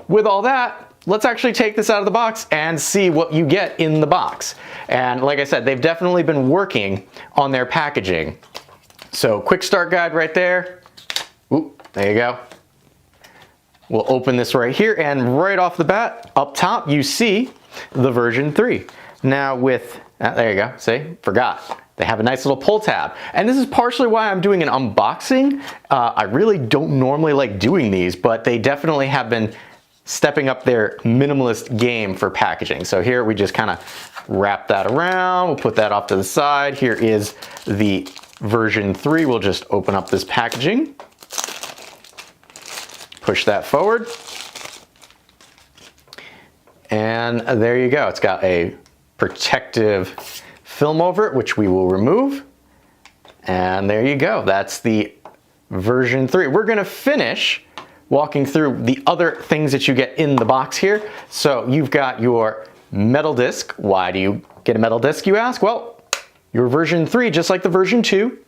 with all that, let's actually take this out of the box and see what you get in the box. And like I said, they've definitely been working on their packaging. So quick start guide right there. Oop, there you go. We'll open this right here, and right off the bat, up top, you see the version 3. Now with, there you go, see, forgot. They have a nice little pull tab. And this is partially why I'm doing an unboxing. I really don't normally like doing these, but they definitely have been stepping up their minimalist game for packaging. So here we just kind of wrap that around. We'll put that off to the side. Here is the version 3. We'll just open up this packaging. Push that forward. And there you go. It's got a protective film over it, which we will remove. And there you go. That's the version 3. We're going to finish walking through the other things that you get in the box here. So you've got your metal disc. Why do you get a metal disc, you ask? Well, your version 3, just like the version 2,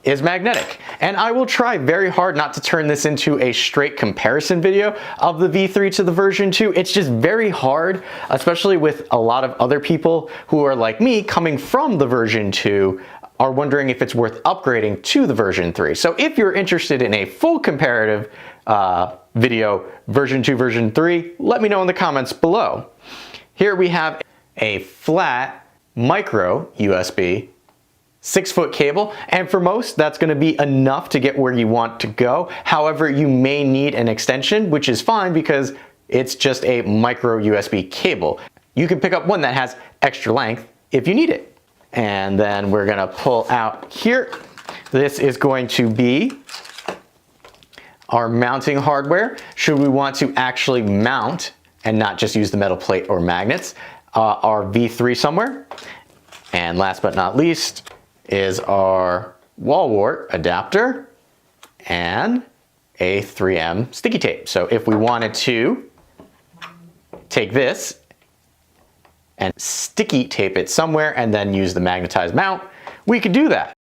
is magnetic. And I will try very hard not to turn this into a straight comparison video of the V3 to the version 2. It's just very hard, especially with a lot of other people who are like me coming from the version 2 are wondering if it's worth upgrading to the version 3. So if you're interested in a full comparative video, version 2, version 3, let me know in the comments below. Here we have a flat micro USB 6-foot cable, and for most that's going to be enough to get where you want to go. However, you may need an extension, which is fine because it's just a micro USB cable. You can pick up one that has extra length if you need it. And then we're going to pull out here. This is going to be our mounting hardware should we want to actually mount and not just use the metal plate or magnets our V3 somewhere. And last but not least is our wall wart adapter and a 3M sticky tape. So if we wanted to take this and sticky tape it somewhere and then use the magnetized mount, we could do that.